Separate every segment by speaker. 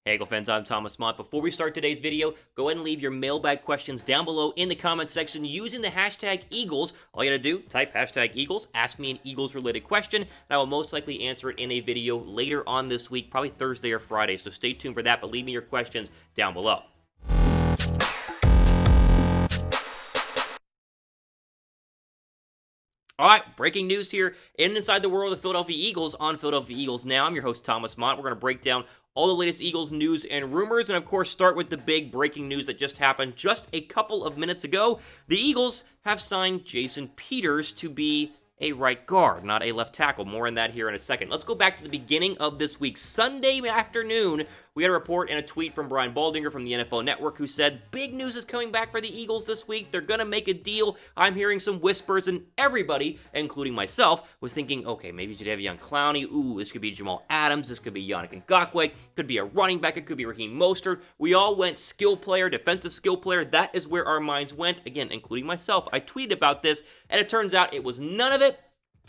Speaker 1: Hey Eagle fans, I'm Thomas Mott. Before we start today's video, go ahead and leave your mailbag questions down below in the comments section using the hashtag Eagles. All you gotta do, type hashtag Eagles, ask me an Eagles related question, and I will most likely answer it in a video later on this week, probably Thursday or Friday, so stay tuned for that, but leave me your questions down below. All right, breaking news here inside the world of the Philadelphia Eagles on Philadelphia Eagles Now. I'm your host, Thomas Mott. We're going to break down all the latest Eagles news and rumors, and of course start with the big breaking news that just happened just a couple of minutes ago. The Eagles have signed Jason Peters to be a right guard, not a left tackle. More on that here in a second. Let's go back to the beginning of this week. Sunday afternoon, we had a report and a tweet from Brian Baldinger from the NFL Network who said, big news is coming back for the Eagles this week. They're going to make a deal. I'm hearing some whispers, and everybody, including myself, was thinking, okay, maybe Jadeveon Clowney. Ooh, this could be Jamal Adams. This could be Yannick Ngakoue. Could be a running back. It could be Raheem Mostert. We all went skill player, defensive skill player. That is where our minds went. Again, including myself. I tweeted about this, and it turns out it was none of it.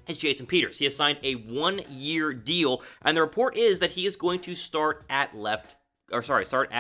Speaker 1: It's Jason Peters. He has signed a one-year deal, and the report is that he is going to start at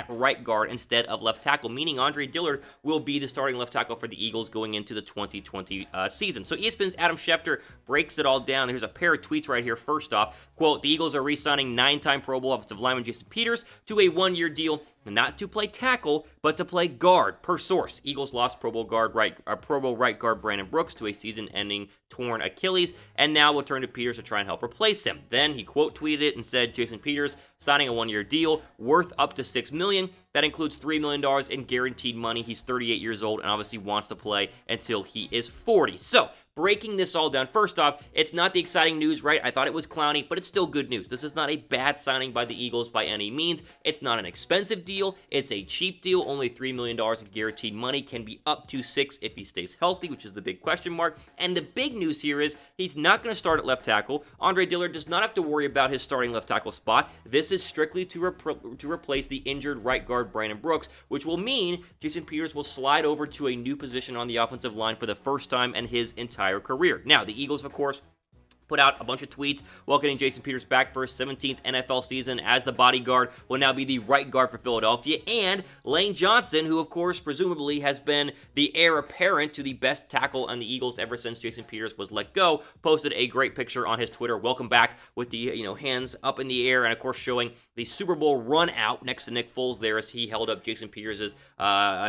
Speaker 1: right guard instead of left tackle, meaning Andre Dillard will be the starting left tackle for the Eagles going into the 2020 season. So ESPN's Adam Schefter breaks it all down. Here's a pair of tweets right here. First off, quote, the Eagles are re-signing 9-time Pro Bowl offensive lineman Jason Peters to a one-year deal, not to play tackle, but to play guard, per source. Eagles lost Pro Bowl right guard Brandon Brooks to a season-ending torn Achilles, and now will turn to Peters to try and help replace him. Then he quote tweeted it and said, Jason Peters signing a one-year deal worth up to $6 million. That includes $3 million in guaranteed money. He's 38 years old and obviously wants to play until he is 40. So, breaking this all down, first off, it's not the exciting news, right? I thought it was Clowney, but it's still good news. This is not a bad signing by the Eagles by any means. It's not an expensive deal. It's a cheap deal. Only $3 million in guaranteed money, can be up to $6 million if he stays healthy, which is the big question mark. And the big news here is he's not going to start at left tackle. Andre Dillard does not have to worry about his starting left tackle spot. This is strictly to replace the injured right guard Brandon Brooks, which will mean Jason Peters will slide over to a new position on the offensive line for the first time in his entire career. Now, the Eagles, of course, put out a bunch of tweets welcoming Jason Peters back for his 17th NFL season as the bodyguard, will now be the right guard for Philadelphia, and Lane Johnson, who of course presumably has been the heir apparent to the best tackle on the Eagles ever since Jason Peters was let go, posted a great picture on his Twitter, welcome back, with the hands up in the air, and of course showing the Super Bowl run out next to Nick Foles there as he held up Jason Peters'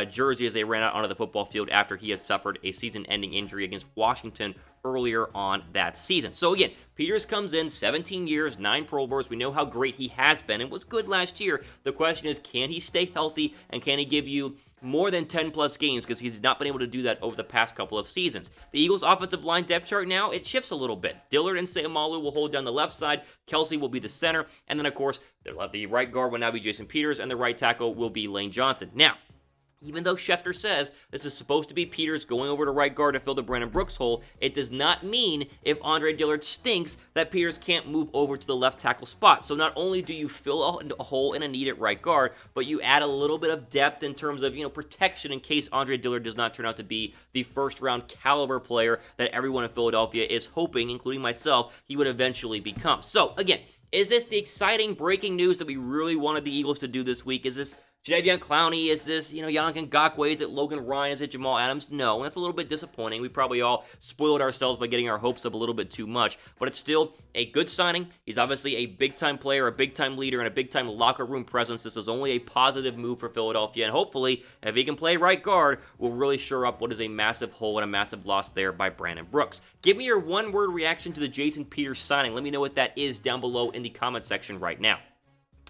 Speaker 1: jersey as they ran out onto the football field after he had suffered a season-ending injury against Washington earlier on that season. So again, Peters comes in, 17 years, 9 Pro Bowls. We know how great he has been and was good last year. The question is, can he stay healthy and can he give you more than 10-plus games, because he's not been able to do that over the past couple of seasons. The Eagles' offensive line depth chart now, it shifts a little bit. Dillard and Seumalo will hold down the left side. Kelsey will be the center. And then, of course, the right guard will now be Jason Peters, and the right tackle will be Lane Johnson. Now, even though Schefter says this is supposed to be Peters going over to right guard to fill the Brandon Brooks hole, it does not mean if Andre Dillard stinks that Peters can't move over to the left tackle spot. So not only do you fill a hole in a need at right guard, but you add a little bit of depth in terms of, protection in case Andre Dillard does not turn out to be the first-round caliber player that everyone in Philadelphia is hoping, including myself, he would eventually become. So, again, is this the exciting breaking news that we really wanted the Eagles to do this week? Is this Jadeveon Clowney? Is this, Yannick Ngakoue? Is it Logan Ryan? Is it Jamal Adams? No, that's a little bit disappointing. We probably all spoiled ourselves by getting our hopes up a little bit too much, but it's still a good signing. He's obviously a big-time player, a big-time leader, and a big-time locker room presence. This is only a positive move for Philadelphia, and hopefully, if he can play right guard, will really shore up what is a massive hole and a massive loss there by Brandon Brooks. Give me your one-word reaction to the Jason Peters signing. Let me know what that is down below in the comment section right now.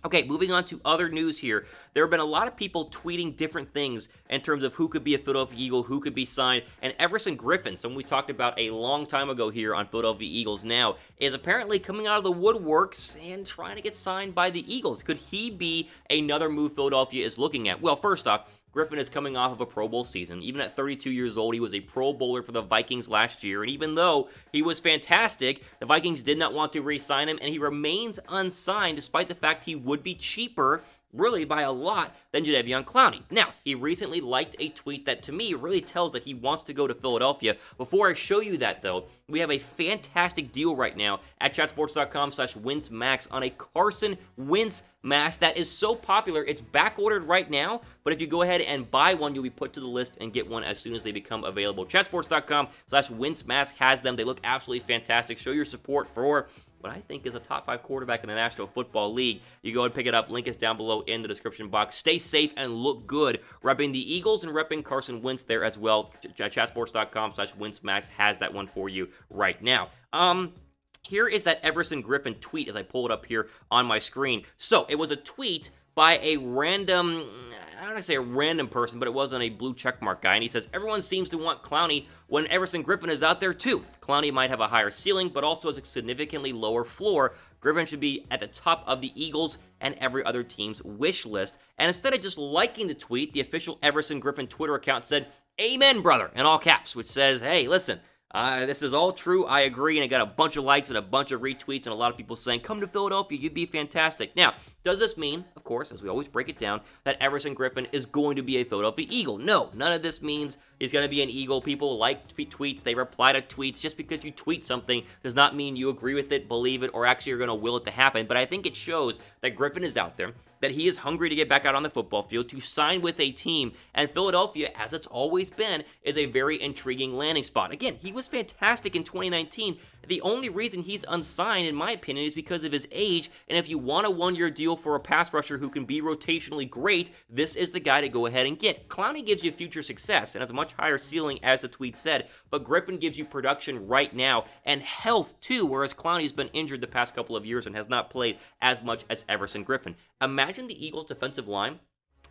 Speaker 1: Okay, moving on to other news here. There have been a lot of people tweeting different things in terms of who could be a Philadelphia Eagle, who could be signed, and Everson Griffen, someone we talked about a long time ago here on Philadelphia Eagles Now, is apparently coming out of the woodworks and trying to get signed by the Eagles. Could he be another move Philadelphia is looking at? Well, first off, Griffen is coming off of a Pro Bowl season. Even at 32 years old, he was a Pro Bowler for the Vikings last year. And even though he was fantastic, the Vikings did not want to re-sign him, and he remains unsigned despite the fact he would be cheaper really by a lot, than Jadeveon Clowney. Now, he recently liked a tweet that to me really tells that he wants to go to Philadelphia. Before I show you that though, we have a fantastic deal right now at chatsports.com/WinceMax on a Carson Wentz mask that is so popular, it's back ordered right now, but if you go ahead and buy one, you'll be put to the list and get one as soon as they become available. Chatsports.com/WinceMask has them. They look absolutely fantastic. Show your support for what I think is a top 5 quarterback in the National Football League. You go and pick it up. Link is down below in the description box. Stay safe and look good. Repping the Eagles and repping Carson Wentz there as well. Chatsports.com/WinceMax has that one for you right now. Here is that Everson Griffen tweet as I pull it up here on my screen. So it was a tweet by a random, I don't want to say a random person, but it wasn't a blue checkmark guy. And he says, everyone seems to want Clowney when Everson Griffen is out there too. Clowney might have a higher ceiling, but also has a significantly lower floor. Griffen should be at the top of the Eagles and every other team's wish list. And instead of just liking the tweet, the official Everson Griffen Twitter account said, "Amen, brother," in all caps, which says, hey, listen, this is all true. I agree, and I got a bunch of likes and a bunch of retweets and a lot of people saying, come to Philadelphia, you'd be fantastic. Now, does this mean, of course, as we always break it down, that Everson Griffen is going to be a Philadelphia Eagle? No, none of this means he's going to be an Eagle. People like tweets, they reply to tweets. Just because you tweet something does not mean you agree with it, believe it, or actually are going to will it to happen. But I think it shows that Griffen is out there, that he is hungry to get back out on the football field, to sign with a team, and Philadelphia, as it's always been, is a very intriguing landing spot. Again, he was fantastic in 2019. The only reason he's unsigned, in my opinion, is because of his age, and if you want a one-year deal for a pass rusher who can be rotationally great, this is the guy to go ahead and get. Clowney gives you future success and has a much higher ceiling, as the tweet said, but Griffen gives you production right now and health too, whereas Clowney's been injured the past couple of years and has not played as much as Everson Griffen. Imagine the Eagles' defensive line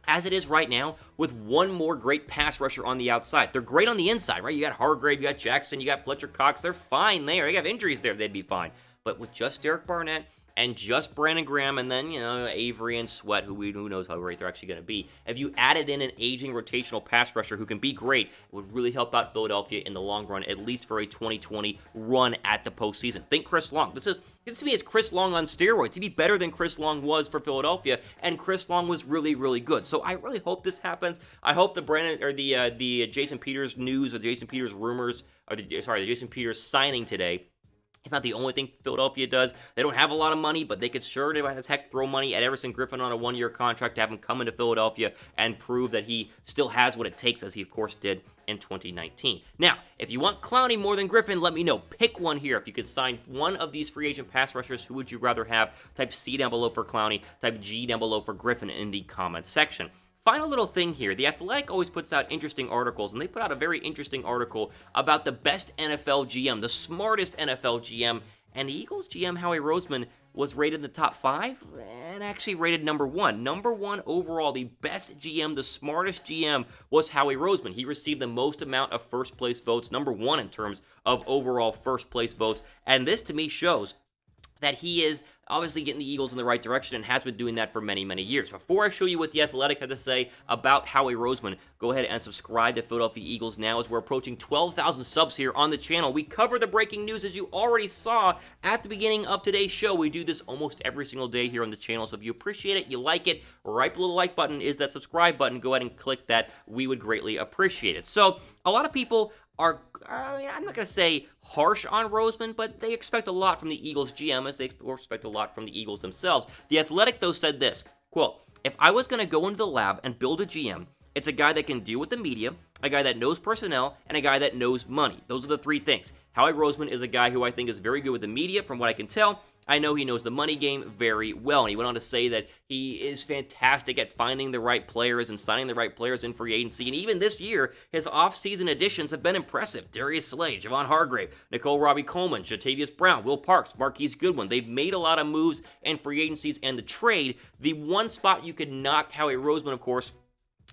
Speaker 1: as it is right now, with one more great pass rusher on the outside. They're great on the inside, right? You got Hargrave, you got Jackson, you got Fletcher Cox. They're fine there. They have injuries there, they'd be fine. But with just Derek Barnett and just Brandon Graham and then, Avery and Sweat, who knows how great they're actually going to be. If you added in an aging rotational pass rusher who can be great, it would really help out Philadelphia in the long run, at least for a 2020 run at the postseason. Think Chris Long. This to me is Chris Long on steroids. He'd be better than Chris Long was for Philadelphia, and Chris Long was really, really good. So I really hope this happens. I hope the Jason Peters news or the Jason Peters rumors, or the Jason Peters signing today. It's not the only thing Philadelphia does. They don't have a lot of money, but they could sure as heck throw money at Everson Griffen on a one-year contract to have him come into Philadelphia and prove that he still has what it takes, as he, of course, did in 2019. Now, if you want Clowney more than Griffen, let me know. Pick one here. If you could sign one of these free agent pass rushers, who would you rather have? Type C down below for Clowney. Type G down below for Griffen in the comments section. Final little thing here, The Athletic always puts out interesting articles, and they put out a very interesting article about the best NFL GM, the smartest NFL GM, and the Eagles GM, Howie Roseman, was rated in the top 5 and actually rated number 1. Number 1 overall, the best GM, the smartest GM, was Howie Roseman. He received the most amount of first place votes, number 1 in terms of overall first place votes, and this to me shows that he is obviously getting the Eagles in the right direction and has been doing that for many, many years. Before I show you what The Athletic had to say about Howie Roseman, go ahead and subscribe to Philadelphia Eagles now, as we're approaching 12,000 subs here on the channel. We cover the breaking news, as you already saw at the beginning of today's show. We do this almost every single day here on the channel, so if you appreciate it, you like it, right below the like button is that subscribe button. Go ahead and click that. We would greatly appreciate it. So a lot of people are, I'm not going to say harsh on Roseman, but they expect a lot from the Eagles GM, as they expect a lot from the Eagles themselves. The Athletic, though, said this, quote, "If I was going to go into the lab and build a GM, it's a guy that can deal with the media, a guy that knows personnel, and a guy that knows money. Those are the 3 things. Howie Roseman is a guy who I think is very good with the media, from what I can tell. I know he knows the money game very well." And he went on to say that he is fantastic at finding the right players and signing the right players in free agency. And even this year, his off-season additions have been impressive. Darius Slay, Javon Hargrave, Nicole Robbie-Coleman, Jatavius Brown, Will Parks, Marquise Goodwin. They've made a lot of moves in free agencies and the trade. The one spot you could knock Howie Roseman, of course,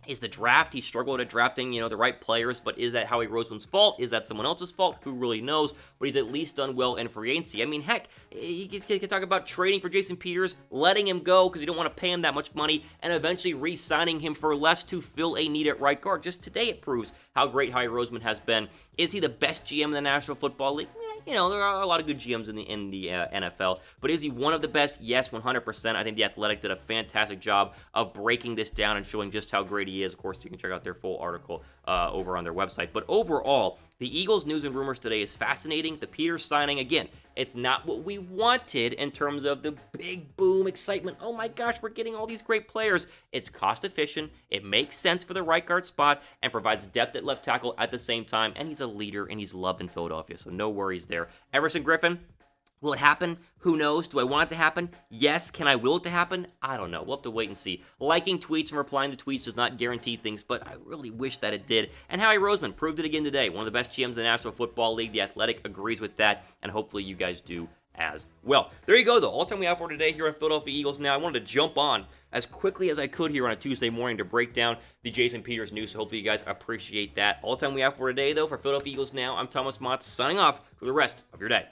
Speaker 1: is the draft. He struggled at drafting, the right players, but is that Howie Roseman's fault? Is that someone else's fault? Who really knows? But he's at least done well in free agency. I mean, heck, he can talk about trading for Jason Peters, letting him go because you don't want to pay him that much money, and eventually re-signing him for less to fill a need at right guard. Just today it proves how great Howie Roseman has been. Is he the best GM in the National Football League? There are a lot of good GMs in the NFL, but is he one of the best? Yes, 100%. I think The Athletic did a fantastic job of breaking this down and showing just how great he is. Of course, you can check out their full article over on their website. But overall, the Eagles news and rumors today is fascinating. The Peters signing, again, it's not what we wanted in terms of the big boom excitement. Oh my gosh, we're getting all these great players. It's cost efficient. It makes sense for the right guard spot and provides depth at left tackle at the same time. And he's a leader and he's loved in Philadelphia, so no worries there. Everson Griffen, will it happen? Who knows? Do I want it to happen? Yes. Can I will it to happen? I don't know. We'll have to wait and see. Liking tweets and replying to tweets does not guarantee things, but I really wish that it did. And Howie Roseman proved it again today. One of the best GMs in the National Football League. The Athletic agrees with that, and hopefully you guys do as well. There you go, though. All the time we have for today here on Philadelphia Eagles Now. I wanted to jump on as quickly as I could here on a Tuesday morning to break down the Jason Peters news, so hopefully you guys appreciate that. All the time we have for today, though, for Philadelphia Eagles Now, I'm Thomas Mott signing off for the rest of your day.